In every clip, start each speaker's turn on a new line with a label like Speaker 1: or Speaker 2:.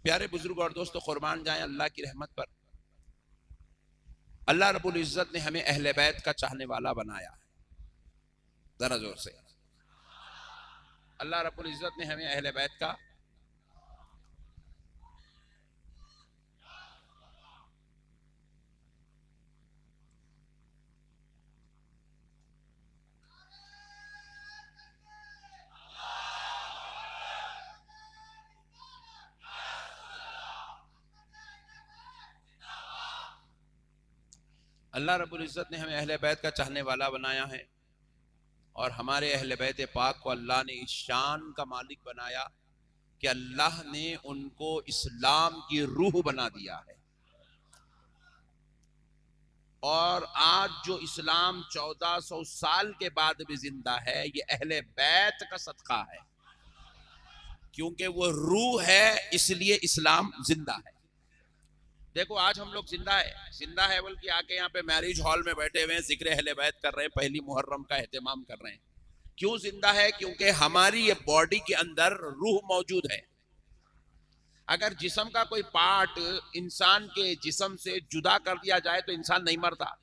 Speaker 1: प्यारे बुजुर्ग और दोस्तों, कुर्बान जाएं अल्लाह की रहमत पर। अल्लाह रब्बुल इज्जत ने हमें अहले बैत का चाहने वाला बनाया है। जरा जोर से, अल्लाह रब्बुल इज्जत ने हमें अहले बैत का अल्लाह रब्बुल इज्जत ने हमें अहले बैत का चाहने वाला बनाया है और हमारे अहले बैत पाक को अल्लाह ने इस शान का मालिक बनाया कि अल्लाह ने उनको इस्लाम की रूह बना दिया है। और आज जो इस्लाम 1400 साल के बाद भी जिंदा है, ये अहले बैत का सदका है, क्योंकि वो रूह है, इसलिए इस्लाम जिंदा है। देखो आज हम लोग जिंदा है बल्कि आके यहाँ पे मैरिज हॉल में बैठे हुए हैं, जिक्र अहले बैत कर रहे हैं, पहली मुहर्रम का एहतमाम कर रहे हैं। क्यों जिंदा है? क्योंकि हमारी ये बॉडी के अंदर रूह मौजूद है। अगर जिस्म का कोई पार्ट इंसान के जिस्म से जुदा कर दिया जाए तो इंसान नहीं मरता।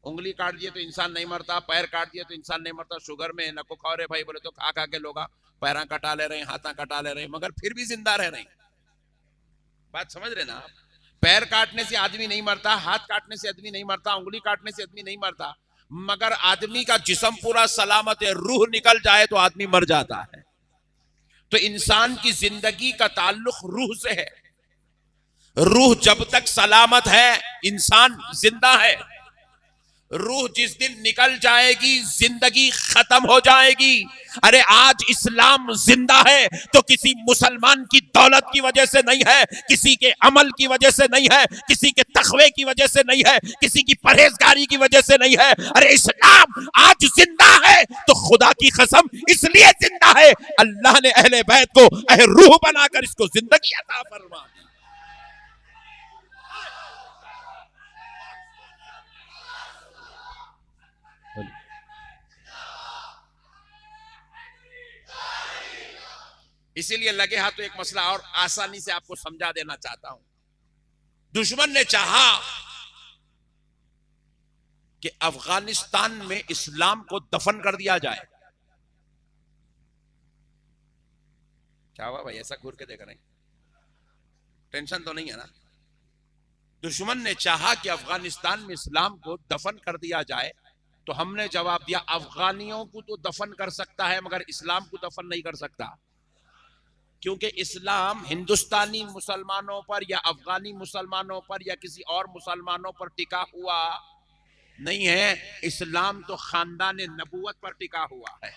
Speaker 1: उंगली काट दिए तो इंसान नहीं मरता, पैर काट दिए तो इंसान नहीं मरता। शुगर में नको खाओ रे भाई बोले तो खा खा के लोग पैरा कटा ले रहे हैं, हाथा कटा ले रहे हैं, मगर फिर भी जिंदा रह रहे हैं। बात समझ रहे ना आप? पैर काटने से आदमी नहीं मरता, हाथ काटने से आदमी नहीं मरता, उंगली काटने से आदमी नहीं मरता, मगर आदमी का जिस्म पूरा सलामत है, रूह निकल जाए तो आदमी मर जाता है। तो इंसान की जिंदगी का ताल्लुक रूह से है। रूह जब तक सलामत है इंसान जिंदा है। रूह जिस दिन निकल जाएगी जिंदगी खत्म हो जाएगी। अरे आज इस्लाम जिंदा है तो किसी मुसलमान की दौलत की वजह से नहीं है, किसी के अमल की वजह से नहीं है, किसी के तकवे की वजह से नहीं है, किसी की परहेजगारी की वजह से नहीं है। अरे इस्लाम आज जिंदा है तो खुदा की कसम इसलिए जिंदा है, अल्लाह ने अहले बैत को रूह बनाकर इसको जिंदगी अता फरमा दी। इसीलिए लगे हाथ तो एक मसला और आसानी से आपको समझा देना चाहता हूं। दुश्मन ने चाहा कि अफगानिस्तान में इस्लाम को दफन कर दिया जाए। क्या हुआ भाई, ऐसा घूर के देख रहे हैं? टेंशन तो नहीं है ना? दुश्मन ने चाहा कि अफगानिस्तान में इस्लाम को दफन कर दिया जाए, तो हमने जवाब दिया अफगानियों को तो दफन कर सकता है मगर इस्लाम को दफन नहीं कर सकता, क्योंकि इस्लाम हिंदुस्तानी मुसलमानों पर या अफगानी मुसलमानों पर या किसी और मुसलमानों पर टिका हुआ नहीं है। इस्लाम तो खानदान नबूवत पर टिका हुआ है।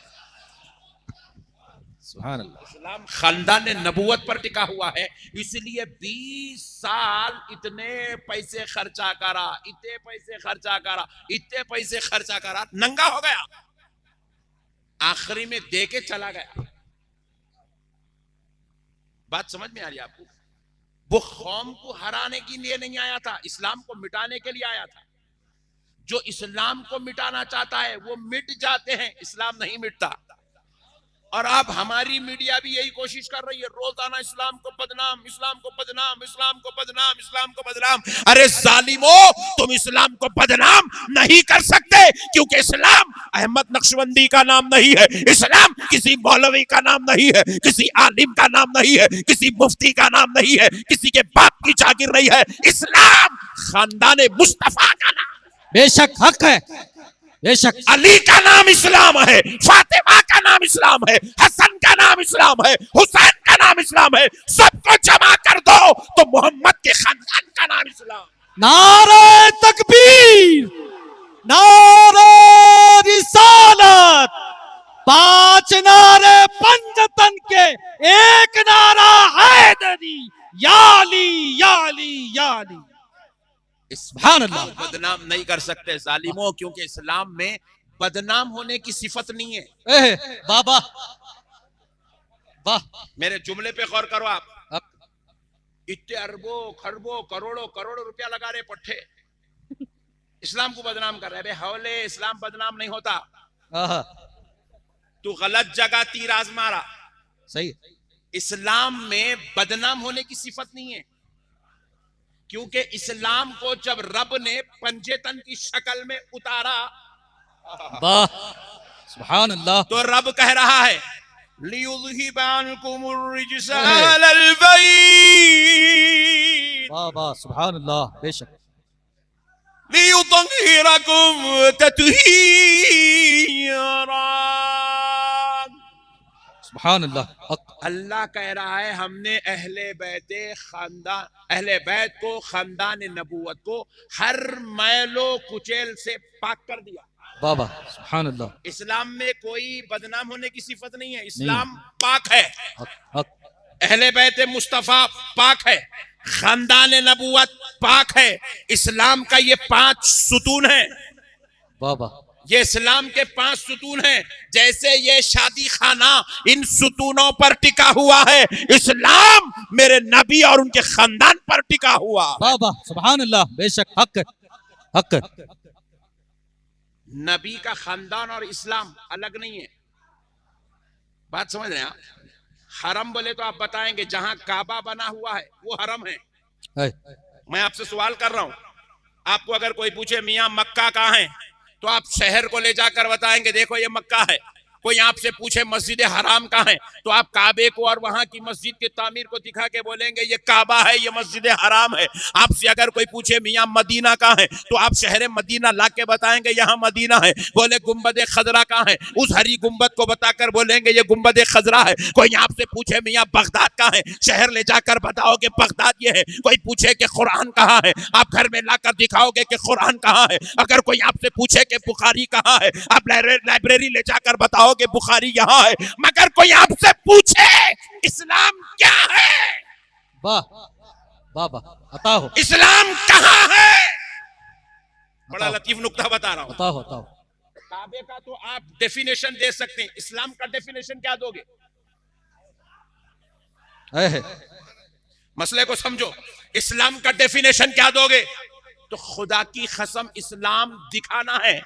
Speaker 1: सुभान अल्लाह। इस्लाम खानदान नबूवत पर टिका हुआ है, इसलिए 20 साल इतने पैसे खर्चा करा, इतने पैसे खर्चा करा, इतने पैसे खर्चा करा, नंगा हो गया, आखिरी में दे के चला गया। बात समझ में आ रही है आपको? वो कौम को हराने के लिए नहीं आया था, इस्लाम को मिटाने के लिए आया था। जो इस्लाम को मिटाना चाहता है वो मिट जाते हैं, इस्लाम नहीं मिटता। और अब हमारी मीडिया भी यही कोशिश कर रही है, रोजाना इस्लाम को बदनाम, इस्लाम को बदनाम, इस्लाम को बदनाम, इस्लाम को बदनाम। अरे जालिमो, तुम इस्लाम को बदनाम नहीं कर सकते, क्योंकि इस्लाम अहमद नक्शबंदी का नाम नहीं है, इस्लाम किसी मौलवी का नाम नहीं है, किसी आलिम का नाम नहीं है, किसी मुफ्ती का नाम नहीं है, किसी के बाप की जागिर नहीं है। इस्लाम खानदान मुस्तफा का नाम।
Speaker 2: बेशक हक है, बेशक।
Speaker 1: अली का नाम इस्लाम है, फातिमा का नाम इस्लाम है, हसन का नाम इस्लाम है, हुसैन का नाम इस्लाम है। सबको जमा कर दो तो मोहम्मद के खानदान का नाम इस्लाम।
Speaker 2: नारे तकबीर, नारे रिसालत, 5 नारे पंजतन के, एक नारा हैदरी, याली याली याली। सुभान अल्लाह।
Speaker 1: बदनाम नहीं कर सकते जालिमों, क्योंकि इस्लाम में बदनाम होने की सिफत नहीं है।
Speaker 2: बाबा वाह,
Speaker 1: मेरे जुमले पे गौर करो आप। इतने अरबों खरबों करोड़ों करोड़ों रुपया लगा रहे पट्टे, इस्लाम को बदनाम कर रहे। हौले इस्लाम बदनाम नहीं होता। तू गलत जगह तीर आजमा रहा।
Speaker 2: सही।
Speaker 1: इस्लाम में बदनाम होने की सिफत नहीं है, क्योंकि इस्लाम को जब रब ने पंजेतन की शक्ल में उतारा,
Speaker 2: वाह सुभान अल्लाह,
Speaker 1: तो रब कह रहा है लियुज़हिबा अन्कुमुर रिज्सा अहलल बैत,
Speaker 2: वाह वाह सुभान अल्लाह, बेशक
Speaker 1: लियुतहिरकुम तत्हीरा।
Speaker 2: सुभान अल्लाह, हक
Speaker 1: अल्लाह कह रहा है हमने अहले बैत को, खानदान नबूवत को हर मैलो कुचेल से पाक कर दिया।
Speaker 2: वाह वाह सुभान अल्लाह,
Speaker 1: इस्लाम में कोई बदनाम होने की सिफत नहीं है, इस्लाम पाक है,
Speaker 2: हक हक
Speaker 1: अहले बैत मुस्तफा पाक है, खानदान नबूवत पाक है। इस्लाम का ये 5 सुतून है,
Speaker 2: वाह वाह,
Speaker 1: ये इस्लाम के 5 सुतून हैं। जैसे ये शादी खाना इन सुतूनों पर टिका हुआ है, इस्लाम मेरे नबी और उनके खानदान पर टिका हुआ।
Speaker 2: वाह वाह सुभान अल्लाह, बेशक हक हक,
Speaker 1: नबी का खानदान और इस्लाम अलग नहीं है, बात समझ रहे हैं आप? हरम बोले तो आप बताएंगे जहां काबा बना हुआ है वो हरम है। मैं आपसे सवाल कर रहा हूं, आपको अगर कोई पूछे मियां मक्का कहाँ है, तो आप शहर को ले जाकर बताएंगे देखो ये मक्का है। कोई आपसे पूछे मस्जिद हराम कहाँ है, तो आप काबे को और वहां की मस्जिद की तामीर को दिखा के बोलेंगे ये काबा है, ये मस्जिद हराम है। आपसे अगर कोई पूछे मियां मदीना कहाँ है, तो आप शहर मदीना ला के बताएंगे यहाँ मदीना है। बोले गुम्बद खजरा कहाँ है, उस हरी गुम्बद को बताकर बोलेंगे ये गुम्बद खजरा है। कोई आपसे पूछे मियां बगदाद कहाँ है, शहर ले जाकर बताओगे बगदाद ये है। कोई पूछे कि कुरान कहाँ है, आप घर में लाकर दिखाओगे कि कुरान कहाँ है। अगर कोई आपसे पूछे कि बुखारी कहाँ है, आप लाइब्रेरी ले जाकर बताओ कि बुखारी यहाँ है। मगर कोई आपसे पूछे इस्लाम क्या है,
Speaker 2: वाह वाह वाह, अता हो,
Speaker 1: इस्लाम कहाँ है, बड़ा लतीफ नुक्ता बता रहा हूं।
Speaker 2: अता हो, अता हो।
Speaker 1: काबे का तो आप डेफिनेशन दे सकते हैं, इस्लाम का डेफिनेशन क्या दोगे? मसले को समझो, इस्लाम का डेफिनेशन क्या दोगे? तो खुदा की कसम इस्लाम दिखाना है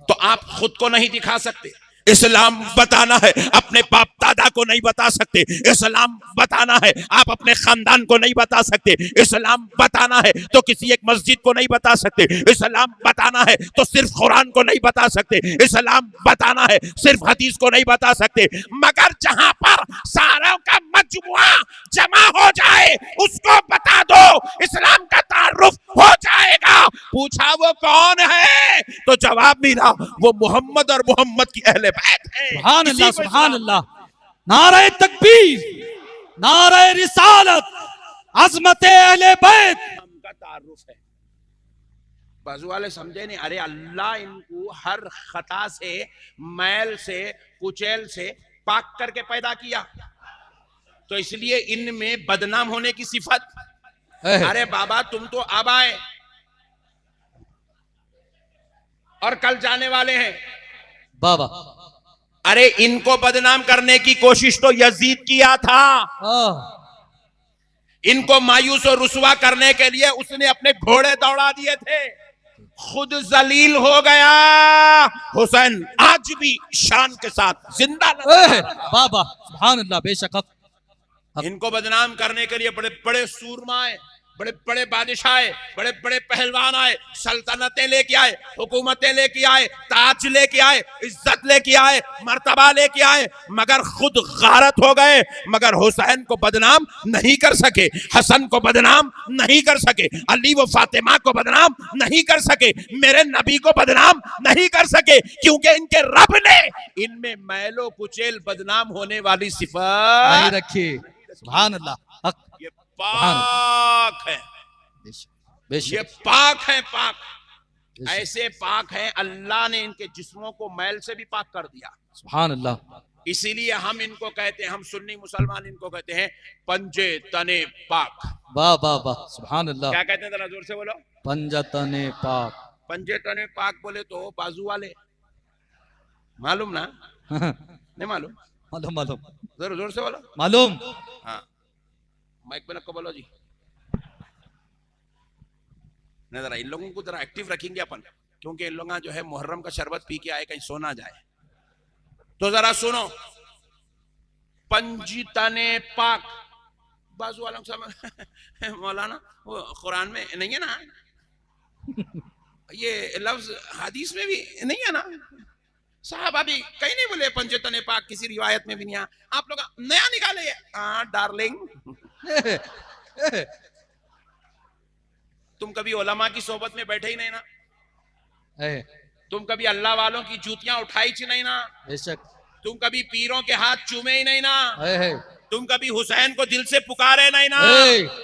Speaker 1: तो आप खुद को नहीं दिखा सकते, इस्लाम बताना है अपने बाप दादा को नहीं बता सकते, इस्लाम बताना है आप अपने खानदान को नहीं बता सकते, इस्लाम बताना है तो किसी एक मस्जिद को नहीं बता सकते, इस्लाम बताना है तो सिर्फ कुरान को नहीं बता सकते, इस्लाम बताना है सिर्फ हदीस को नहीं बता सकते। मगर जहां पर सारों का मजमुआ जमा हो जाए उसको बता दो, इस्लाम का तारुफ हो जाएगा। पूछा वो कौन है, तो जवाब मिला वो मोहम्मद और मोहम्मद की अहले बैत है।
Speaker 2: सुभान अल्लाह, सुभान अल्लाह, नारे तकबीर, नारे रिसालत, अज़मत अहले बैत
Speaker 1: का तारुफ है। बाजू वाले समझे नहीं, अरे अल्लाह इनको हर खता से, मैल से, कुचैल से पाक करके पैदा किया, तो इसलिए इनमें बदनाम होने की सिफत। अरे बाबा तुम तो अब आए और कल जाने वाले हैं
Speaker 2: बाबा,
Speaker 1: अरे इनको बदनाम करने की कोशिश तो यजीद किया था, इनको मायूस और रुसवा करने के लिए उसने अपने घोड़े दौड़ा दिए थे, खुद जलील हो गया। हुसैन आज भी शान के साथ जिंदा
Speaker 2: बाबा सुभान अल्लाह, बेशक
Speaker 1: इनको बदनाम करने के लिए बड़े बड़े सूरमा आए, बड़े बड़े बादशाह आए, बड़े बड़े पहलवान आए, सल्तनतें लेके आए, हुकूमतें लेके आए, ताज लेके आए, इज्जत लेके आए, मर्तबा लेके आए, मगर खुद गारत हो गए। मगर हुसैन को बदनाम नहीं कर सके, हसन को बदनाम नहीं कर सके, अली व फातिमा को बदनाम नहीं कर सके, मेरे नबी को बदनाम नहीं कर सके, क्योंकि इनके रब ने इनमें मैलो कुचेल बदनाम होने वाली सिफत
Speaker 2: नहीं रखी। सुभान अल्लाह,
Speaker 1: ये पाक है, ये पाक है, पाक ऐसे पाक है अल्लाह ने इनके जिस्मों को मैल से भी पाक कर दिया।
Speaker 2: सुभान अल्लाह,
Speaker 1: इसीलिए हम इनको कहते हैं, हम सुन्नी मुसलमान इनको कहते हैं पंजे तने पाक।
Speaker 2: वाह वाह वाह, सुभान अल्लाह।
Speaker 1: क्या कहते हैं जरा जोर से बोलो?
Speaker 2: पंजे तने पाक।
Speaker 1: पंजे तने पाक बोले तो बाजू वाले, मालूम ना? नहीं मालूम?
Speaker 2: मालूम मालूम,
Speaker 1: जरा जोर से बोलो।
Speaker 2: मालूम।
Speaker 1: हाँ माइक पे रखो, बोलो जी। नहीं जरा इन लोगों को जरा एक्टिव रखेंगे अपन, क्योंकि इन लोग जो है मुहर्रम का शरबत पी के आए, कहीं सो ना जाए। तो जरा सुनो, पंजतने पाक। बाजू वालों समझ मौलाना वो कुरान में नहीं है ना, ये लफ्ज हदीस में भी नहीं है ना, साहबा भी कहीं नहीं बोले पंजतने पाक, किसी रिवायत में भी नहीं है। आप लोग नया निकाले। हाँ डार्लिंग, तुम कभी उलमा की सोबत में बैठे ही नहीं ना, तुम कभी अल्लाह वालों की जूतियां उठाई ही नहीं ना,
Speaker 2: बेशक।
Speaker 1: तुम कभी पीरों के हाथ चूमे ही नहीं ना, तुम कभी हुसैन को दिल से पुकारे नहीं ना,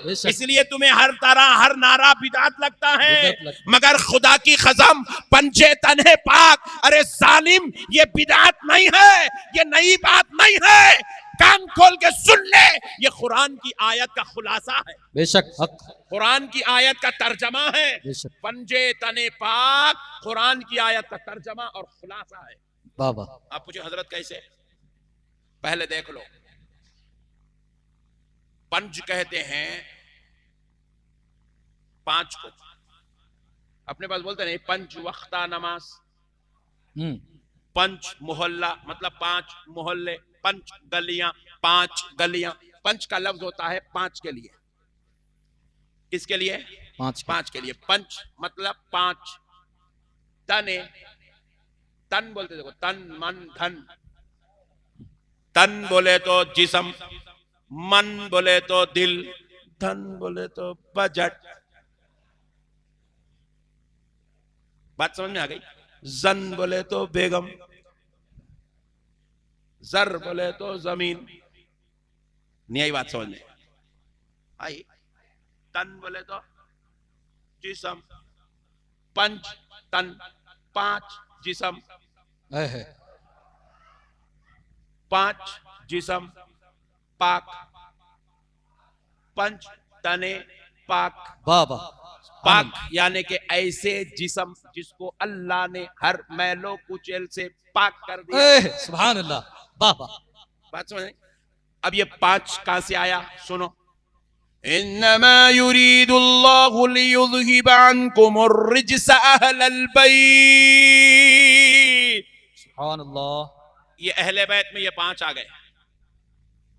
Speaker 1: इसलिए तुम्हें हर तरह हर नारा बिदात लगता है। मगर खुदा की कसम पंजे तने पाक, अरे जालिम ये बिदात नहीं है, ये नई बात नहीं है, कान खोल के सुन ले, ये कुरान की आयत का खुलासा है।
Speaker 2: बेशक हक,
Speaker 1: कुरान की आयत का तर्जमा है। पंजे तने पाक कुरान की आयत का तर्जमा और खुलासा है।
Speaker 2: बाबा
Speaker 1: आप पूछे हजरत कैसे, पहले देख लो। पंज कहते हैं पांच को, अपने पास बोलते नहीं पंच वक्ता नमाज, पंच मोहल्ला मतलब पांच मोहल्ले, पंच गलियां पांच गलियां। पंच का लफ्ज होता है पांच के लिए, किसके लिए? पांच के लिए। पंच मतलब पांच। तने, तन बोलते देखो, तन मन धन। तन बोले तो जिस्म, मन बोले तो दिल, धन बोले तो बजट। बात समझ में आ गई? जन बोले तो बेगम, जर बोले तो जमीन। नहीं आई बात समझ में? आई। तन बोले तो जिस्म, पंच तन, पांच जिस्म, पांच जिस्म पाक, पंच तने पाक। बाबा पाक यानी कि ऐसे जिस्म जिसको अल्लाह ने हर मैलो कुचैल से पाक कर दिया।
Speaker 2: सुभान अल्लाह। बाबा
Speaker 1: बात समझ? अब ये पांच कहां से आया सुनो। इन्नमा युरीदुल्लाहु लियुज़हिब अन्कुमुर रिज्स अहलल बैत।
Speaker 2: सुभान अल्लाह।
Speaker 1: ये अहले बैत में ये पांच आ गए,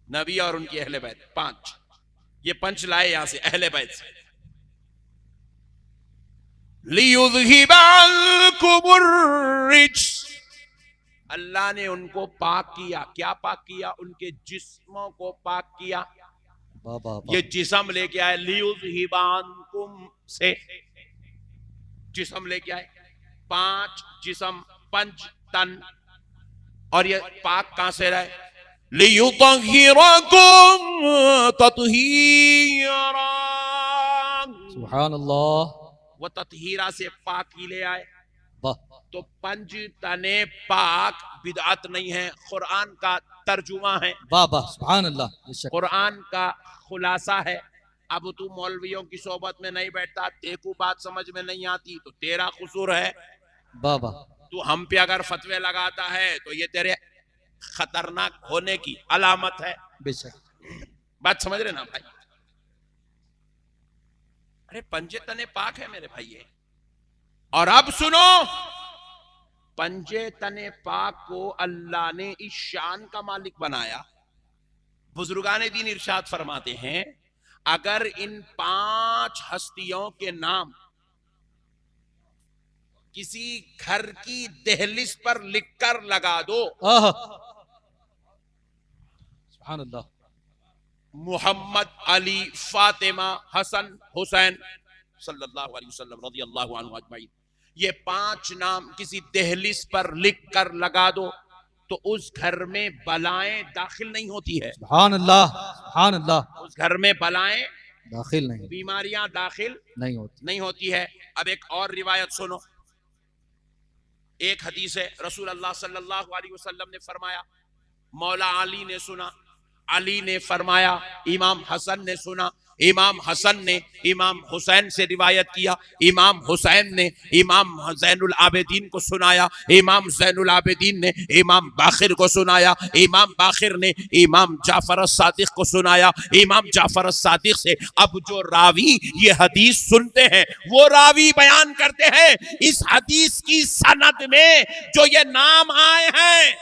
Speaker 1: नबी और उनकी अहले बैत पांच। ये पंच लाए यहां से अहले बैत से। लियुज़हिब अन्कुमुर रिज्स, अल्लाह ने उनको पाक किया। क्या पाक किया? उनके जिस्मों को पाक किया। ये जिस्म लेके आए, लियुज़हिब अन्कुम से जिस्म लेके आए। पांच जिस्म, पंच तन, और ये पाक कहां से रहे? लियुतहिरकुम तत्हीरा।
Speaker 2: सुभान अल्लाह।
Speaker 1: वो तत्हीरा से पाक ही ले आए। तो पंज तने पाक बिदअत नहीं है, कुरान का तर्जुमा है। बाबा
Speaker 2: सुभान अल्लाह।
Speaker 1: कुरान का खुलासा है। अब तू मौलवियों की सोबत में नहीं बैठता, तेको बात समझ में नहीं आती, तो तेरा कसूर है।
Speaker 2: बाबा
Speaker 1: तू हम पे अगर फतवे लगाता है तो ये तेरे खतरनाक होने की अलामत है।
Speaker 2: बेशक
Speaker 1: बात समझ रहे ना भाई? अरे पंजे तने पाक है मेरे भाई ये। और अब सुनो, पंजे तने पाक को अल्लाह ने इस शान का मालिक बनाया। बुजुर्गाने दीन इरशाद फरमाते हैं, अगर इन पांच हस्तियों के नाम किसी घर की दहलीज पर लिखकर लगा दो,
Speaker 2: सुभान अल्लाह,
Speaker 1: मोहम्मद, अली, फातिमा, हसन, हुसैन सल्लल्लाहु अलैहि वसल्लम रज़ियल्लाहु अन्हु अजमईन, ये पांच नाम किसी दहलीज पर लिख कर लगा दो तो उस घर में बलाएं दाखिल नहीं होती है।
Speaker 2: सुभान अल्लाह, सुभान अल्लाह।
Speaker 1: उस घर में बलाएं
Speaker 2: दाखिल नहीं,
Speaker 1: बीमारियां दाखिल
Speaker 2: नहीं
Speaker 1: होती है। अब एक और रिवायत सुनो। एक हदीस है, रसूल अल्लाह सल्लल्लाहु अलैहि वसल्लम ने फरमाया, मौला अली ने सुना, अली ने फरमाया, इमाम हसन ने सुना, इमाम हसन ने इमाम हुसैन से रिवायत किया, इमाम हुसैन ने इमाम ज़ैनुल आबिदीन को सुनाया, इमाम ज़ैनुल आबिदीन ने इमाम बाखिर को सुनाया, इमाम बाखिर ने इमाम जाफर सादिक को सुनाया, इमाम जाफर सादिक से अब जो रावी ये हदीस सुनते हैं वो रावी बयान करते हैं, इस हदीस की सनद में जो ये नाम आए हैं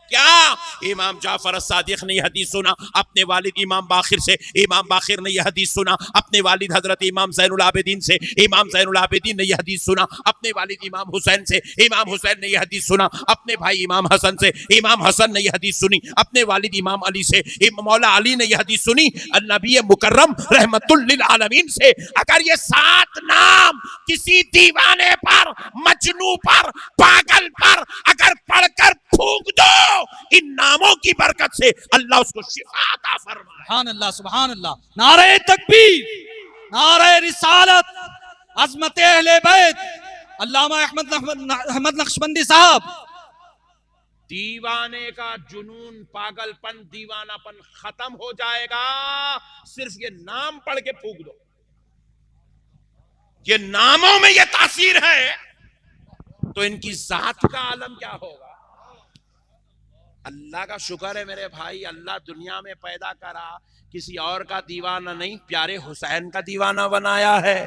Speaker 1: क्या? इमाम जाफर सादिक ने यह हदीस सुना अपने वालिद इमाम बाखिर से, इमाम बाखिर ने यह हदीस सुना अपने वालिद हजरत इमाम ज़ैनुल आबिदीन से, इमाम ज़ैनुल आबिदीन ने यह हदीस सुना अपने वालिद इमाम हुसैन से, इमाम हुसैन ने यह हदीस सुना अपने भाई इमाम हसन से, इमाम हसन ने यह हदीस सुनी अपने वालिद इमाम अली से, मौला अली ने यह हदीस सुनी नबी मुकर्रम रहमतुल लिल आलमीन से। अगर ये 7 नाम किसी दीवाने पर, मजनू पर, पागल पर अगर पढ़कर फूंक दो, इन नामों की बरकत से अल्लाह उसको शिफा अता फरमाए।
Speaker 2: सुभान अल्लाह, सुभान अल्लाह। नारे तकबीर, नारे रिसालत, अज़मत अहले बैत, अल्लामा अहमद नक्शबंदी साहब।
Speaker 1: दीवाने का जुनून, पागलपन, दीवानापन खत्म हो जाएगा सिर्फ ये नाम पढ़ के फूंक दो। ये नामों में ये तासीर है तो इनकी जात का आलम क्या होगा। अल्लाह का शुक्र है मेरे भाई, अल्लाह दुनिया में पैदा करा किसी और का दीवाना नहीं, प्यारे हुसैन का दीवाना बनाया है,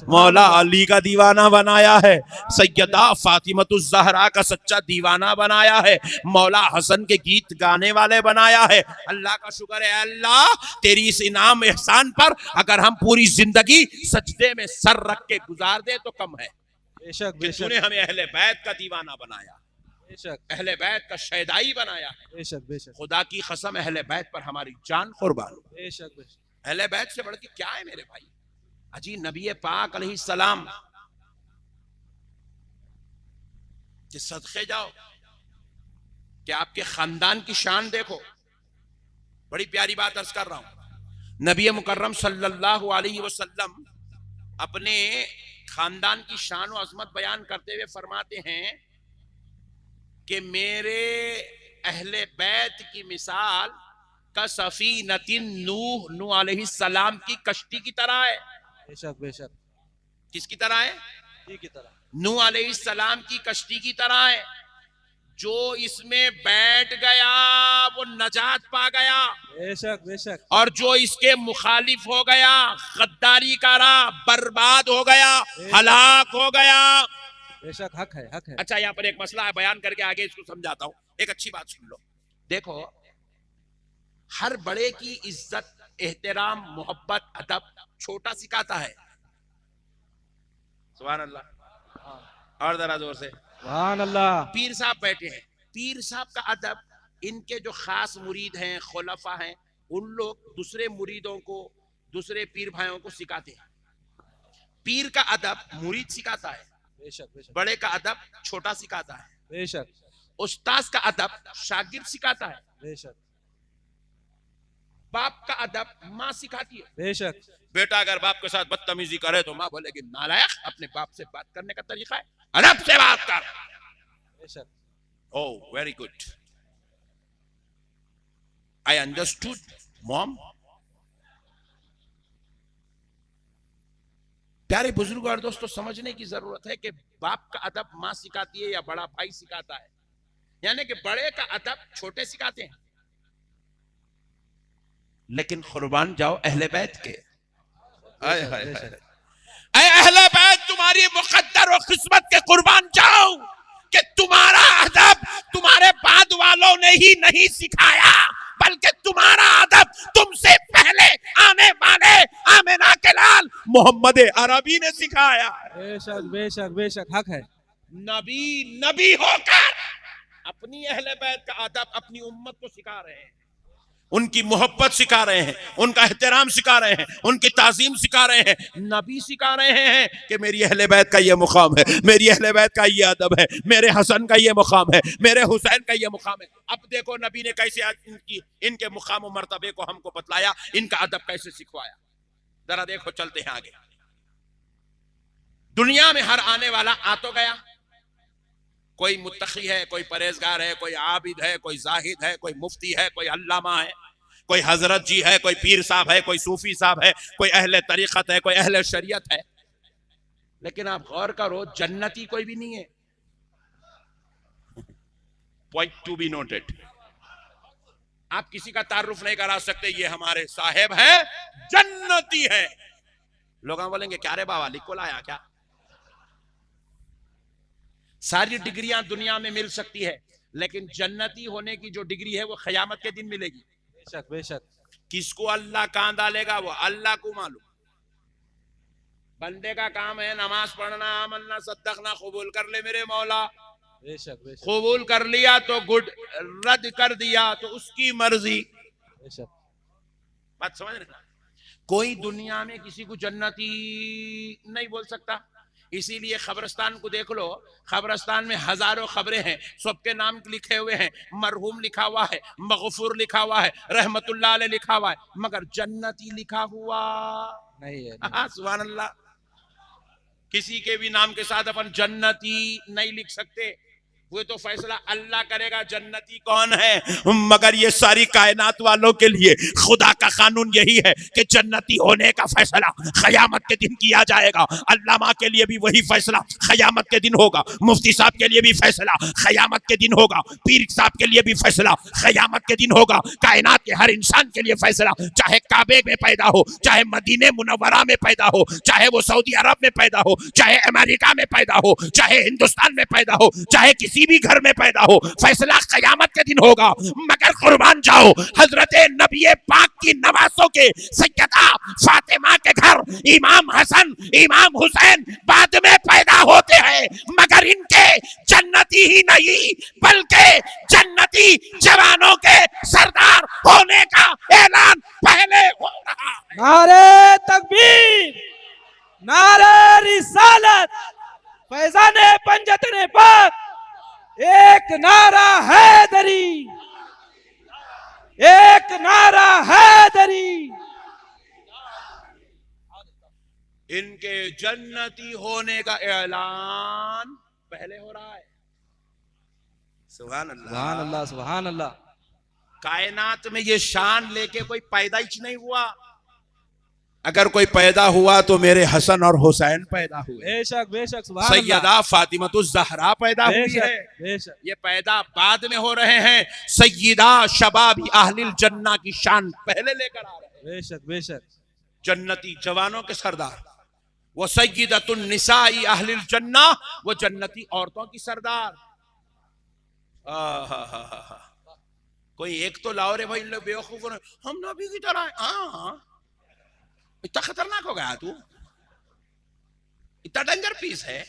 Speaker 1: मौला अली का दीवाना बनाया है, सैयदा फातिमतुज़ ज़हरा का सच्चा दीवाना बनाया है, मौला हसन के गीत गाने वाले बनाया है। अल्लाह का शुक्र है अल्लाह तेरी इस इनाम एहसान पर अगर हम पूरी जिंदगी सजदे में सर रख के गुजार दे तो कम है।
Speaker 2: बेशक, बेशक।
Speaker 1: तूने हमें अहले बैत का दीवाना बनाया,
Speaker 2: बेशक,
Speaker 1: अहले बैत का शैदाई बनाया।
Speaker 2: बेशक, बेशक।
Speaker 1: खुदा की कसम अहले बैत पर हमारी जान कुर्बान।
Speaker 2: बेशक, बेशक।
Speaker 1: अहले बैत से बढ़ के क्या है मेरे भाई। अजी नबी पाक अलैहिस्सलाम के सदके जाओ कि आपके खानदान की शान देखो। बड़ी प्यारी बात अर्ज कर रहा हूं, नबी मुकर्रम सल्लल्लाहु अलैहि वसल्लम अपने खानदान की शान और अजमत बयान करते हुए फरमाते हैं कि मेरे अहले बैत की मिसाल का सफीनतिन नूह अलैहिस्सलाम की कश्ती की तरह है।
Speaker 2: बेशक, बेशक।
Speaker 1: किसकी तरह है?
Speaker 2: की तरह
Speaker 1: नूह अलैहिस्सलाम की कश्ती की तरह है। जो इसमें बैठ गया वो नजात पा गया।
Speaker 2: बेशक, बेशक।
Speaker 1: और जो इसके मुखालिफ हो गया, गद्दारी करा, बर्बाद हो गया, हलाक हो गया।
Speaker 2: बेशक, हक है, हक है।
Speaker 1: अच्छा, यहाँ पर एक मसला है, बयान करके आगे इसको समझाता हूँ। एक अच्छी बात सुन लो। देखो, हर बड़े की इज्जत, एहतराम, मोहब्बत, अदब छोटा सिखाता है। सुभान अल्लाह। और जरा जोर से
Speaker 2: सुभान अल्लाह।
Speaker 1: पीर साहब बैठे हैं, पीर साहब का अदब इनके जो खास मुरीद हैं, खुलफा हैं, उन लोग दूसरे मुरीदों को, दूसरे पीर भाइयों को सिखाते हैं। पीर का अदब मुरीद सिखाता है,
Speaker 2: बेशक, बेशक।
Speaker 1: बड़े का अदब छोटा सिखाता है,
Speaker 2: बेशक।
Speaker 1: उस्ताद का अदब शागिर्द सिखाता है,
Speaker 2: बेशक।
Speaker 1: बाप का अदब माँ सिखाती है।
Speaker 2: बेशक।
Speaker 1: बेटा अगर बाप के साथ बदतमीजी करे तो माँ बोलेगी नालायक, अपने बाप से बात करने का तरीका है, अदब से बात कर।
Speaker 2: बेशक।
Speaker 1: Oh, very good. I understood, mom. प्यारे बुजुर्ग और दोस्तों, समझने की जरूरत है कि बाप का अदब माँ सिखाती है या बड़ा भाई सिखाता है, यानी कि बड़े का अदब छोटे सिखाते हैं। लेकिन कुर्बान जाओ अहले बैत के। अहले बैत तुम्हारी मुकद्दर और किस्मत के कुर्बान जाओ कि तुम्हारा अदब तुम्हारे बाद वालों ने ही नहीं सिखाया, बल्कि तुम्हारा अदब तुमसे पहले आने वाले आमिना के लाल मोहम्मद अरबी ने सिखाया।
Speaker 2: बेशक, बेशक, बेशक, हक है।
Speaker 1: नबी होकर अपनी अहले बैत का अदब अपनी उम्मत को सिखा रहे हैं, उनकी मोहब्बत सिखा रहे हैं, उनका एहतराम सिखा रहे हैं, उनकी ताजीम सिखा रहे हैं। नबी सिखा रहे हैं कि मेरी अहले बैत का ये मुकाम है, मेरी अहले बैत का ये अदब है, मेरे हसन का ये मुकाम है, मेरे हुसैन का ये मुकाम है। अब देखो नबी ने कैसे इनके मुकाम और मर्तबे को हमको बतलाया, इनका अदब कैसे सिखवाया। जरा देखो, चलते हैं आगे। दुनिया में हर आने वाला आ तो गया, कोई मुत्तकी है, कोई परहेजगार है, कोई आबिद है, कोई जाहिद है, कोई मुफ्ती है, कोई अल्लामा है, कोई हजरत जी है, कोई पीर साहब है, कोई सूफी साहब है, कोई अहले तरीक़त है, कोई अहले शरीयत है। लेकिन आप गौर करो, जन्नती कोई भी नहीं है। Point to be noted. आप किसी का तारुफ नहीं करा सकते, ये हमारे साहेब है, जन्नती है। लोग बोलेंगे क्या रे बाबा लिखो लाया क्या? सारी डिग्रियां दुनिया में मिल सकती है, लेकिन जन्नती होने की जो डिग्री है वो क़यामत के दिन मिलेगी।
Speaker 2: बेशक बेशक।
Speaker 1: किसको अल्लाह कहां डालेगा वो अल्लाह को मालूम। बंदे का काम है नमाज पढ़ना, अमलना, सद्दकना, कबूल कर ले मेरे मौला।
Speaker 2: बेशक बेशक।
Speaker 1: कबूल कर लिया तो गुड, रद्द कर दिया तो उसकी मर्जी।
Speaker 2: बेशक।
Speaker 1: बात समझ रहे? कोई दुनिया में किसी को जन्नती नहीं बोल सकता। इसीलिए कब्रिस्तान को देख लो, कब्रिस्तान में हजारों खबरें हैं, सबके नाम लिखे हुए हैं। मरहूम लिखा हुआ है, मगफूर लिखा हुआ है, रहमतुल्लाह अलैह लिखा हुआ है, मगर जन्नती लिखा हुआ
Speaker 2: नहीं है।
Speaker 1: सुभान अल्लाह। किसी के भी नाम के साथ अपन जन्नती नहीं लिख सकते। वो तो फैसला अल्लाह करेगा जन्नती कौन है। मगर ये सारी कायनात वालों के लिए खुदा का कानून यही है कि जन्नती होने का फैसला क़यामत के दिन किया जाएगा। अल्लामा के लिए भी वही फैसला क़यामत के दिन होगा, मुफ्ती साहब के लिए भी फैसला क़यामत के दिन होगा, पीर साहब के लिए भी फैसला क़यामत के दिन होगा। कायनात के हर इंसान के लिए फैसला, चाहे काबे में पैदा हो, चाहे मदीने मुनव्वरा में पैदा हो, चाहे वो सऊदी अरब में पैदा हो, चाहे अमेरिका में पैदा हो, चाहे हिंदुस्तान में पैदा हो, चाहे किसी भी घर में पैदा हो, फैसला क़यामत के दिन होगा। मगर कुर्बान जाओ, हजरत नबी पाक की नवासों के सैयदा फातिमा के घर इमाम हसन, इमाम हुसैन बाद में पैदा होते हैं, मगर इनके जन्नती ही नहीं बल्कि जन्नती जवानों के सरदार होने का ऐलान पहले हो रहा है।
Speaker 2: नारे तकबीर, नारे रिसालत, फैजाने पंजतने पाक, एक नारा हैदरी, एक नारा हैदरी।
Speaker 1: इनके जन्नती होने का ऐलान पहले हो रहा है। सुभान अल्लाह,
Speaker 2: सुभान अल्लाह, सुभान अल्लाह।
Speaker 1: कायनात में ये शान लेके कोई पैदाइश नहीं हुआ। अगर कोई पैदा हुआ तो मेरे हसन और हुसैन पैदा हुए।
Speaker 2: बेशक बेशक। सुभान अल्लाह।
Speaker 1: सैयदा फातिमतुज़ ज़हरा पैदा हुई है।
Speaker 2: बेशक।
Speaker 1: ये पैदा बाद में हो रहे हैं। सैयदा शबाबी अहलिल जन्ना की शान पहले लेकर आ रहे हैं।
Speaker 2: बेशक बेशक।
Speaker 1: जन्नती जवानों के सरदार, वो सैयदतुन निसाई अहलिल जन्ना, वो जन्नती औरतों की सरदार। कोई एक तो लाओ रे भाई, इन लोग बेवकूफ, हम नबी की तरह। इतना खतरनाक हो गया तू, इतना डेंजर पीस है।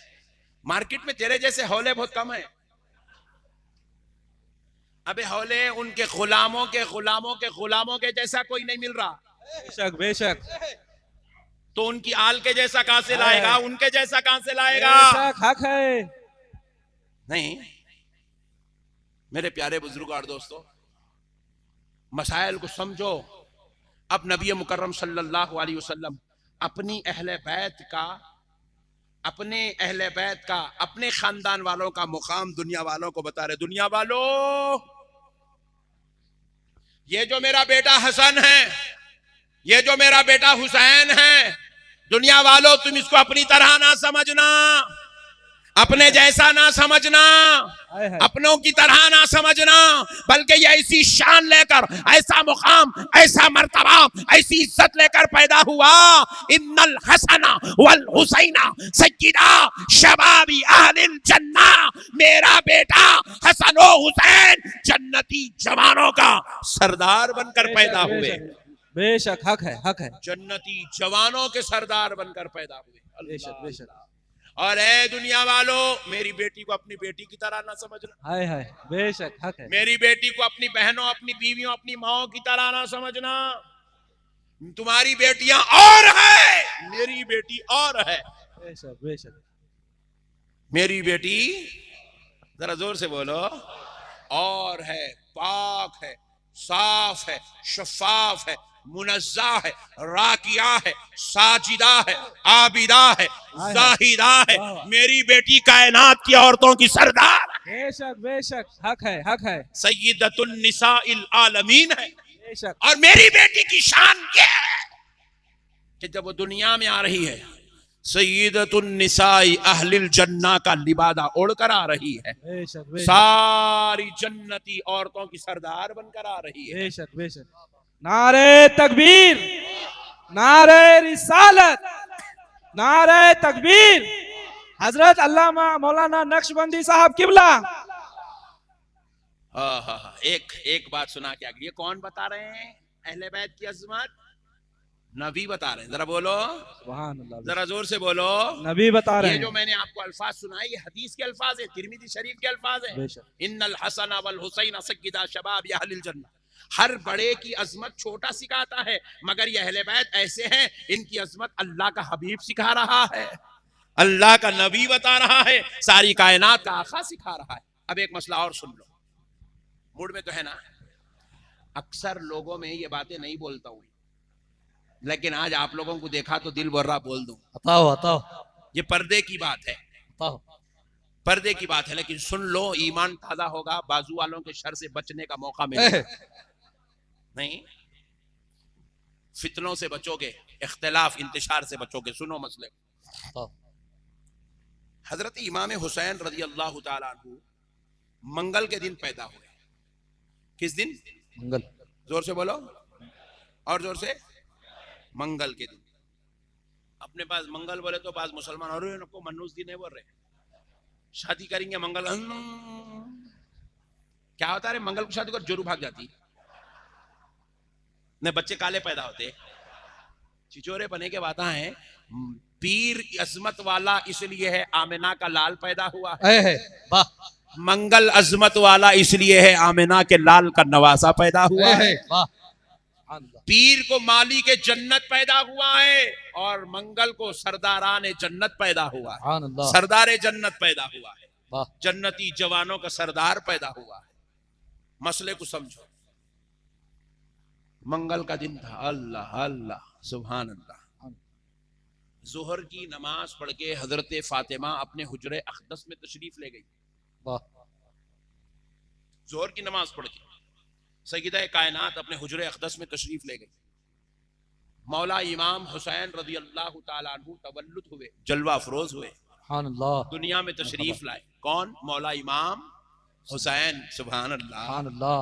Speaker 1: मार्केट में तेरे जैसे हौले बहुत कम है। अबे हौले उनके गुलामों के गुलामों के गुलामों के जैसा कोई नहीं मिल रहा।
Speaker 2: बेशक बेशक।
Speaker 1: तो उनकी आल के जैसा कहां से लाएगा, उनके जैसा कहां से लाएगा?
Speaker 2: बेशक हक है।
Speaker 1: नहीं मेरे प्यारे बुजुर्ग और दोस्तों, मसाइल को समझो। अब नबी मुकर्रम सल्लल्लाहु अलैहि वसल्लम अपनी अहले बैत का, अपने खानदान वालों का मुकाम दुनिया वालों को बता रहे। दुनिया वालों, ये जो मेरा बेटा हसन है, ये जो मेरा बेटा हुसैन है, दुनिया वालों तुम इसको अपनी तरह ना समझना, अपने जैसा ना समझना, अपनों की तरह ना समझना, बल्कि ये ऐसी शान लेकर, ऐसा मुकाम, ऐसा मर्तबा, ऐसी इज्जत लेकर पैदा हुआ। इन्नल हसना वल हुसैना सय्यदा शबाबी अहलिल जन्ना, मेरा बेटा हसन और हुसैन जन्नती जवानों का सरदार बनकर पैदा हुए।
Speaker 2: बेशक हक है, हक है।
Speaker 1: जन्नती जवानों के सरदार बनकर पैदा हुए।
Speaker 2: बेशक बेशक।
Speaker 1: और है दुनिया वालों, मेरी बेटी को अपनी बेटी की तरह ना समझना।
Speaker 2: हाय हाय, बेशक हक है।
Speaker 1: मेरी बेटी को अपनी बहनों, अपनी बीवियों, अपनी माओ की तरह ना समझना। तुम्हारी बेटियां और है, मेरी बेटी और है।
Speaker 2: बेशक बेशक।
Speaker 1: मेरी बेटी, जरा जोर से बोलो, और है, पाक है, साफ है, शफाफ है, मुनज़्ज़ा है, राकिया है, साजिदा है, आबिदा है, जाहिदा है। मेरी बेटी कायनात की औरतों की सरदार है।
Speaker 2: बेशक बेशक हक है, हक है।
Speaker 1: सय्यदतुन निसाइल आलमीन है।
Speaker 2: बेशक।
Speaker 1: और मेरी बेटी की शान ये है कि जब वो दुनिया में आ रही है, सय्यदतुन निसाई अहलिल जन्ना का लिबादा ओढ़कर आ रही है।
Speaker 2: बेशक बेशक।
Speaker 1: सारी जन्नती औरतों की सरदार बनकर आ रही है।
Speaker 2: बेशक बेशक। नारे तकबीर, नारे रिसालत, नारे तकबीर। हजरत अल्लामा मौलाना नक्शबंदी साहब किबला
Speaker 1: एक एक बात सुना के आगे, ये कौन बता रहे हैं अहले बैत की अजमत? नबी बता रहे हैं। जरा बोलो
Speaker 2: सुभान अल्लाह,
Speaker 1: जरा जोर से बोलो,
Speaker 2: नबी बता रहे
Speaker 1: ये
Speaker 2: हैं।
Speaker 1: जो मैंने आपको अल्फाज सुनाए ये हदीस के अल्फाज है, तिरमिजी शरीफ के अल्फाज है। इन्नल हसन वल हुसैन सय्यदा शबाब अहलिल जन्नह। हर बड़े की अजमत छोटा सिखाता है, मगर ये अहले बैत ऐसे हैं, इनकी अजमत अल्लाह का हबीब सिखा रहा है, अल्लाह का नबी बता रहा है, सारी कायनात का आका सिखा रहा है। अब एक मसला और सुन लो, मूड में तो है ना। अक्सर लोगों में ये बातें नहीं बोलता हूं, लेकिन आज आप लोगों को देखा तो दिल बोल रहा बोल दूं।
Speaker 2: बताओ।
Speaker 1: ये पर्दे की बात है,
Speaker 2: बताओ।
Speaker 1: पर्दे की बात है, लेकिन सुन लो, ईमान ताजा होगा, बाजू वालों के शर से बचने का मौका मिलेगा। नहीं, फितनों से बचोगे, इख्तिलाफ इंतशार से बचोगे। सुनो मसले को। हजरत इमाम हुसैन रजी अल्लाह तआला अन्हु मंगल के दिन पैदा हुए। किस दिन?
Speaker 2: मंगल।
Speaker 1: जोर से बोलो, और जोर से। मंगल के दिन। अपने पास मंगल बोले तो पास मुसलमान और को मन्नूस दिन है बोल रहे, शादी करेंगे मंगल। क्या होता है, मंगल को शादी कर जोरू भाग जाती ने, बच्चे काले पैदा होते, चिचोरे बने के बात है। पीर अजमत वाला इसलिए है आमिना का लाल पैदा हुआ है। मंगल अजमत वाला इसलिए है आमिना के लाल का नवासा पैदा हुआ है। पीर को माली के जन्नत पैदा हुआ है, और मंगल को सरदारान जन्नत पैदा हुआ है, सरदार जन्नत पैदा हुआ है, जन्नती जवानों का सरदार पैदा हुआ है। मसले को समझो। मंगल का दिन था, अल्लाह अल्लाह सुभान अल्लाह। जोहर की नमाज पढ़ के हजरत फातिमा अपने हुजरे अक़दस में तशरीफ ले गई। जोहर की नमाज पढ़ के सय्यदा कायनात अपने हुजरे अक़दस में तशरीफ ले गई। मौला इमाम हुसैन रज़ी अल्लाह तआला अन्हु तवल्लुद हुए, जलवा अफरोज हुए, दुनिया में तशरीफ लाए। कौन? मौला इमाम हुसैन। सुभान अल्लाह।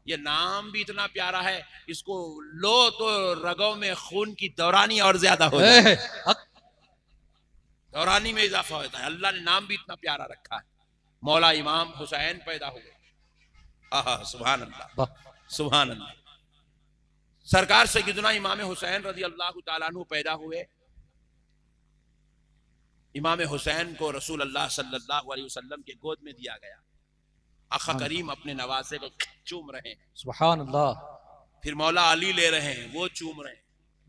Speaker 1: ये नाम भी इतना प्यारा है, इसको लो तो रगों में खून की दौरानी और ज्यादा हो जाए, दौरानी में इजाफा होता है। अल्लाह ने नाम भी इतना प्यारा रखा है। मौला इमाम हुसैन पैदा हुए। सुभान अल्लाह सुभान अल्लाह। सरकार सय्यदना इमाम हुसैन रज़ी अल्लाह तआला अन्हु पैदा हुए। इमाम हुसैन को रसूल अल्लाह सल्लल्लाहु अलैहि वसल्लम के गोद में दिया गया। आका करीम अपने नवासे को चूम रहे हैं, सुभान अल्लाह। फिर मौला अली ले रहे हैं, वो चूम रहे हैं।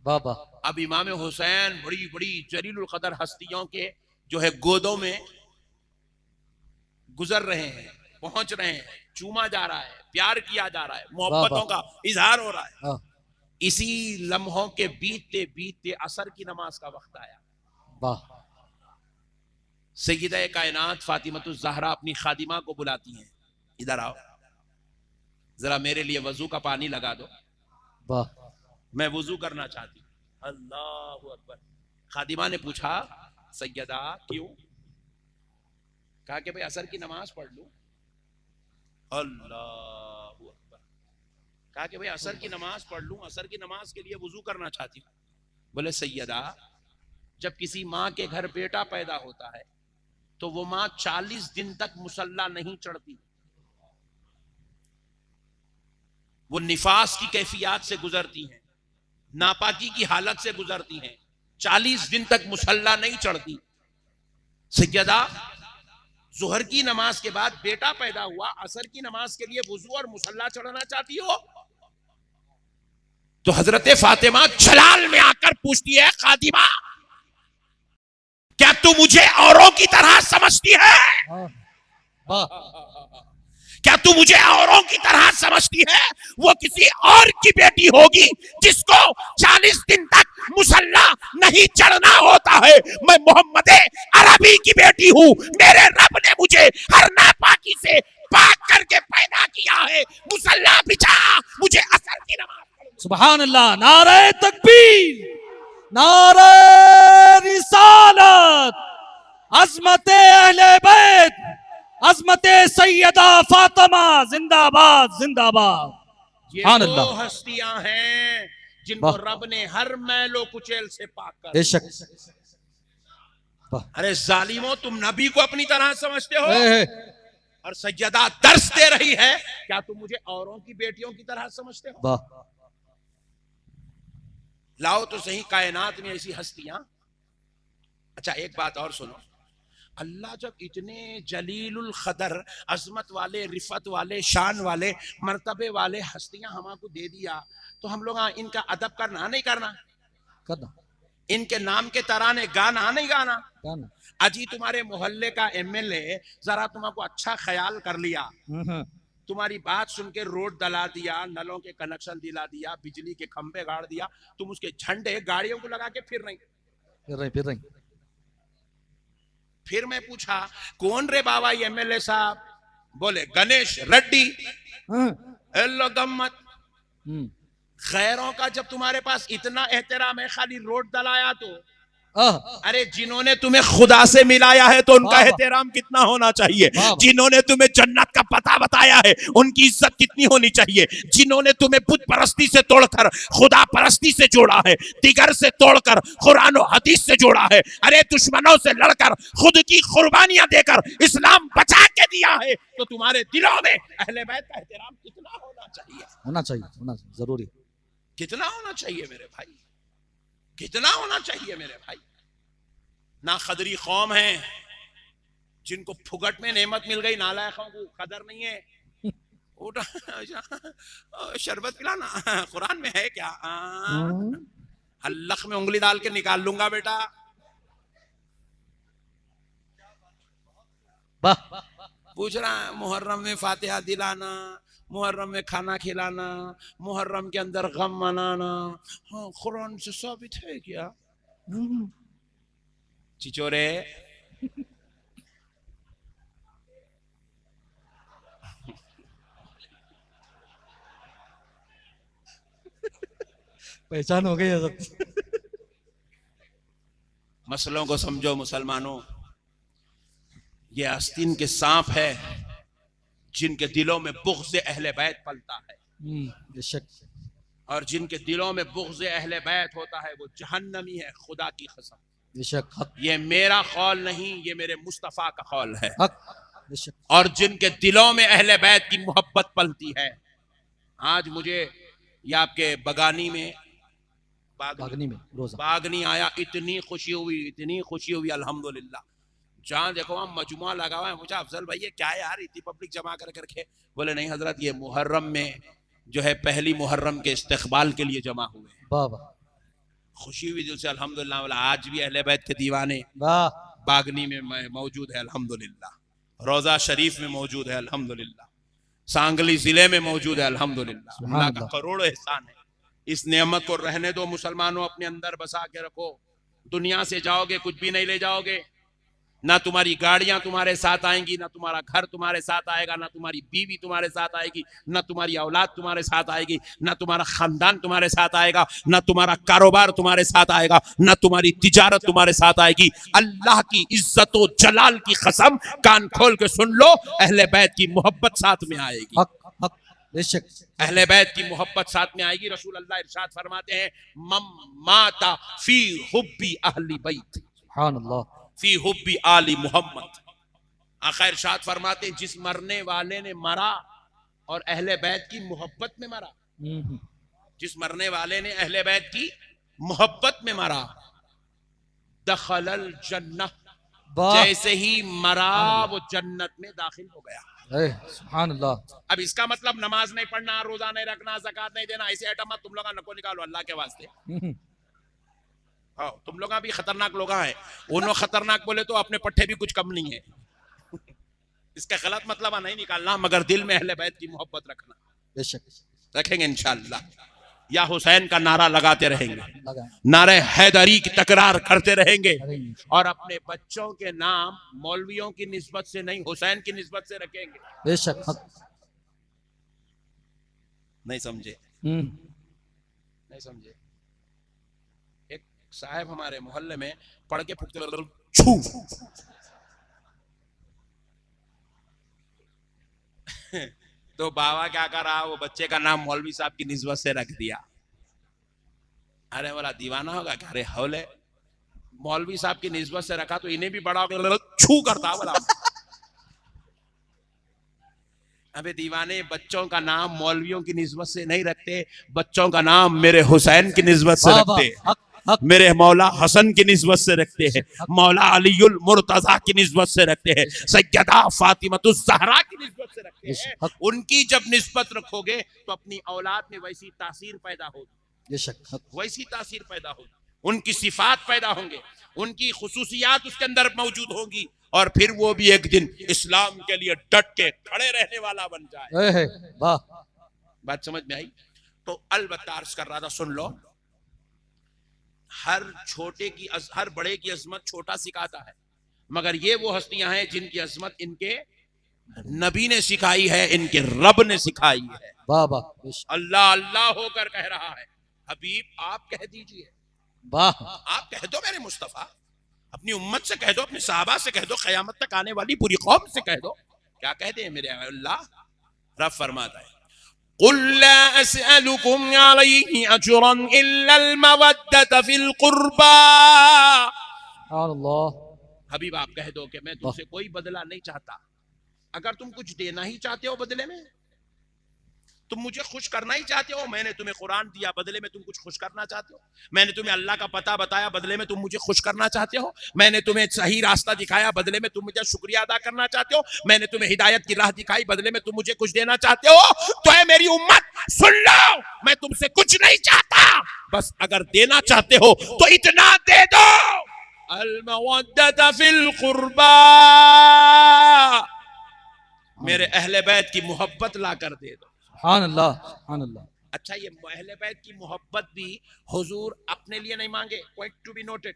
Speaker 1: बाबा अब इमाम हुसैन बड़ी बड़ी जलीलुल कदर हस्तियों के जो है गोदों में गुजर रहे हैं, पहुंच रहे हैं, चूमा जा रहा है, प्यार किया जा रहा है, मोहब्बतों का इजहार हो रहा है। इसी लम्हों के बीतते बीतते असर की नमाज का वक्त आया। सय्यदा कायनात फातिमतुज़ ज़हरा अपनी खादिमा को बुलाती हैं, इधर आओ, जरा मेरे लिए वजू का पानी लगा दो, मैं वजू करना चाहती हूँ। अल्लाहु अकबर। खादिमा ने पूछा, सय्यदा क्यों? कहा कि भाई असर की नमाज पढ़ लूं। अल्लाहु अकबर। कहा कि भाई असर की नमाज पढ़ लूं, असर की नमाज के लिए वजू करना चाहती हूँ। बोले सय्यदा, जब किसी माँ के घर बेटा पैदा होता है तो वो माँ 40 दिन तक मुसल्ला नहीं चढ़ती, वो निफास की कैफियत से गुजरती हैं, नापाकी की हालत से गुजरती हैं, 40 दिन तक मुसल्ला नहीं चढ़ती। सय्यदा, जोहर की नमाज के बाद बेटा पैदा हुआ, असर की नमाज के लिए वुजू और मुसल्ला चढ़ना चाहती हो? तो हजरत फातिमा जलाल में आकर पूछती है, खादिमा क्या तू मुझे औरों की तरह समझती है? क्या तू मुझे औरों की तरह समझती है? वो किसी और की बेटी होगी जिसको 40 दिन तक मुसल्ला नहीं चढ़ना होता है। मैं मोहम्मद अरबी की बेटी हूँ, मेरे रब ने मुझे हर नापाकी से पाक करके पैदा किया है। मुसल्ला बिछा, मुझे असर की नमाज।
Speaker 2: सुभान अल्लाह। नारे तकबीर, नारे रिसालत, अज़मते अहले बैत, अज़मते सैयदा फातिमा जिंदाबाद जिंदाबाद।
Speaker 1: ये दो हस्तियां हैं जिनको रब ने हर मैलो कुचेल से पाक कर।
Speaker 2: बेशक।
Speaker 1: अरे जालिमो, तुम नबी को अपनी तरह समझते हो? और सैयदा दर्श दे रही है, क्या तुम मुझे औरों की बेटियों की तरह समझते हो?
Speaker 2: वाह।
Speaker 1: लाओ तो सही कायनात में ऐसी हस्तियां। अच्छा एक बात और सुनो, अल्लाह जब इतने जलीलुल क़दर, अजमत वाले, रिफत वाले, शान वाले, मर्तबे वाले हस्तियां हमको दे दिया, तो हम लोग इनका अदब करना नहीं करना?
Speaker 2: करना।
Speaker 1: इनके नाम के तराने गाना नहीं गाना?
Speaker 2: करना।
Speaker 1: अजी तुम्हारे मोहल्ले का एमएलए जरा तुमको अच्छा ख्याल कर लिया, तुम्हारी बात सुन के रोड दला दिया, नलों के कनेक्शन दिला दिया, बिजली के खंभे गाड़ दिया, तुम उसके झंडे गाड़ियों को लगा के फिर रही। फिर मैं पूछा कौन रे बाबा ये एमएलए साहब? बोले गणेश रेड्डी। एल्लो गम्मत। खैरों का जब तुम्हारे पास इतना एहतराम है, खाली रोड दलाया तो? अरे जिन्होंने तुम्हें खुदा से मिलाया है तो उनका एहतराम कितना होना चाहिए? जिन्होंने तुम्हें जन्नत का पता बताया है उनकी इज्जत कितनी होनी चाहिए? जिन्होंने तुम्हें बुत परस्ती से तोड़कर खुदा परस्ती से जोड़ा है, दिगर से तोड़कर कुरान और हदीस से जोड़ा है, अरे दुश्मनों से लड़कर खुद की कुर्बानियां देकर इस्लाम बचा के दिया है, तो तुम्हारे दिलों में अहले बैत का एहतराम कितना होना चाहिए?
Speaker 2: होना चाहिए जरूरी।
Speaker 1: कितना होना चाहिए मेरे भाई, कितना होना चाहिए मेरे भाई? ना खदरी कौम है जिनको फुगट में नेमत मिल गई, नालायकों को कदर नहीं है। शरबत पिलाना कुरान में है क्या? हल्लक में उंगली डाल के निकाल लूंगा बेटा। पूछ रहा है मुहर्रम में फातिहा दिलाना, मुहर्रम में खाना खिलाना, मुहर्रम के अंदर गम मनाना, हाँ कुरान से साबित है क्या? चिचोरे
Speaker 2: पहचान हो गई है सब।
Speaker 1: मसलों को समझो मुसलमानों, ये आस्तीन के सांप है जिनके दिलों में बुग़्ज़ अहले बैत पलता है,
Speaker 2: बेशक।
Speaker 1: और जिनके दिलों में बुग़्ज़ अहले बैत होता है वो जहन्नमी है, खुदा की कसम।
Speaker 2: बेशक।
Speaker 1: ये मेरा कौल नहीं, ये मेरे मुस्तफ़ा का कौल है।
Speaker 2: बेशक।
Speaker 1: और जिनके दिलों में अहले बैत की मोहब्बत पलती है। आज मुझे ये आपके बगानी में बागनी आया, इतनी खुशी हुई अल्हम्दुलिल्लाह। जहाँ देखो वहाँ मजमुआ लगा हुआ है। मुझे अफजल भाई ये क्या है यार, इतनी पब्लिक जमा कर करके? बोले नहीं हजरत, ये मुहर्रम में जो है पहली मुहर्रम के इस्तकबाल के लिए जमा हुए हैं। खुशी हुई दिल से अल्हम्दुलिल्लाह। आज भी अहले बैत के दीवाने बागनी में मौजूद है अल्हम्दुलिल्लाह, रोजा शरीफ में मौजूद है अल्हम्दुलिल्लाह, सांगली जिले में मौजूद है अल्हम्दुलिल्लाह। अल्लाह का करोड़ों एहसान है। इस नेमत को रहने दो मुसलमानों, अपने अंदर बसा के रखो। दुनिया से जाओगे कुछ भी नहीं ले जाओगे, ना तुम्हारी गाड़ियां तुम्हारे साथ आएंगी, ना तुम्हारा घर तुम्हारे साथ आएगा, ना तुम्हारी बीवी तुम्हारे साथ आएगी, ना तुम्हारी औलाद तुम्हारे साथ आएगी, ना तुम्हारा खानदान तुम्हारे साथ आएगा, ना तुम्हारा कारोबार तुम्हारे साथ आएगा, ना तुम्हारी तिजारत तुम्हारे साथ आएगी। अल्लाह की इज्जत व जलाल की कसम, कान खोल के सुन लो, अहले बैत की मोहब्बत साथ में आएगी। अहले बैत की मोहब्बत साथ में आएगी। रसूल अल्लाह इरशाद फरमाते हैं, मम माता फी हुब्बी अहली बैत, सुभान अल्लाह, फी हुब्बी आली मोहम्मद। आखिर इरशाद फरमाते हैं, जिस मरने वाले ने मरा और अहले बैत की मोहब्बत में मरा, जिस मरने वाले ने अहले बैत की मोहब्बत में मरा, दखलल जन्नह, जैसे ही मरा वो जन्नत में दाखिल हो गया। सुभान अल्लाह। अब इसका मतलब नमाज नहीं पढ़ना, रोजा नहीं रखना, ज़कात नहीं देना, ऐसे आइटम मत तुम लोग नको निकालो अल्लाह के वास्ते। हाँ, तुम लोग भी खतरनाक लोग हैं। उन्होंने खतरनाक बोले तो अपने पट्टे भी कुछ कम नहीं है। इसका गलत मतलब नहीं निकालना, मगर दिल में अहले बैत की मोहब्बत रखना। बेशक रखेंगे इंशाअल्लाह। या हुसैन का नारा लगाते रहेंगे, नारे हैदरी की तकरार करते रहेंगे, और अपने बच्चों के नाम मौलवियों की निस्बत से नहीं, हुसैन की निस्बत से रखेंगे। बेशक। नहीं समझे? नहीं समझे? एक साहब हमारे मोहल्ले में पढ़ के फुकते छू तो बाबा क्या कर रहा, वो बच्चे का नाम मौलवी साहब की निस्बत से रख दिया। अरे बोला दीवाना होगा क्या? अरे हौले, मौलवी साहब की निस्बत से रखा तो इन्हें भी बड़ा छू करता बोला। अबे दीवाने, बच्चों का नाम मौलवियों की निस्बत से नहीं रखते, बच्चों का नाम मेरे हुसैन की निस्बत से
Speaker 2: वाह,
Speaker 1: रखते
Speaker 2: वाह,
Speaker 1: हैं,
Speaker 2: हक, हक,
Speaker 1: मेरे मौला हसन की निस्बत से रखते हैं, मौला अलीउल मुर्तजा की निस्बत से रखते हैं, सैयदा फातिमतुज ज़हरा की निस्बत से रखते हैं।
Speaker 2: हक,
Speaker 1: उनकी जब निस्बत रखोगे तो अपनी औलाद में वैसी तासीर पैदा होगी,
Speaker 2: बेशक, हक,
Speaker 1: वैसी तासीर पैदा होगी, उनकी सिफात पैदा होंगे, उनकी खुसूसियात उसके अंदर मौजूद होंगी, और फिर वो भी एक दिन इस्लाम के लिए डट के खड़े रहने वाला बन जाए।
Speaker 2: वाह।
Speaker 1: बात समझ में आई? तो अलबत्ता अर्ज कर रहा था, सुन लो, हर बड़े की अजमत छोटा सिखाता है, मगर ये वो हस्तियां हैं जिनकी अजमत इनके नबी ने सिखाई है, इनके रब ने सिखाई है।
Speaker 2: वाह वाह।
Speaker 1: अल्लाह अल्लाह होकर कह रहा है, हबीब आप कह दीजिए,
Speaker 2: वाह,
Speaker 1: आप कह दो मेरे मुस्तफा, अपनी उम्मत से कह दो, अपने साहबा से कह दो, क़यामत तक आने वाली पूरी कौम से कह दो। क्या कह दे मेरे अल्लाह? रब फरमाता है, कुल ला अस्अलुकुम अलैहि अजरन इल्ला अल-मवद्दत फिल कुर्बा।
Speaker 2: अल्लाह।
Speaker 1: हबीब आप कह दो कि मैं तुमसे कोई बदला नहीं चाहता, अगर तुम कुछ देना ही चाहते हो बदले में, तुम मुझे खुश करना ही चाहते हो, मैंने तुम्हें कुरान दिया बदले में तुम कुछ खुश करना चाहते हो, मैंने तुम्हें अल्लाह का पता बताया बदले में तुम मुझे खुश करना चाहते हो, मैंने तुम्हें सही रास्ता दिखाया बदले में तुम मुझे शुक्रिया अदा करना चाहते हो, मैंने तुम्हें हिदायत की राह दिखाई बदले में तुम मुझे कुछ देना चाहते हो, तो है मेरी उम्मत सुन लो, मैं तुमसे कुछ नहीं चाहता, बस अगर देना चाहते हो तो इतना दे दो, अल-मवद्दत फिल कुर्बा, मेरे अहले बैत की मोहब्बत ला कर दे दो। अच्छा, ये अहले बैत की मोहब्बत भी हुजूर अपने लिए नहीं मांगे, पॉइंट टू बी नोटेड,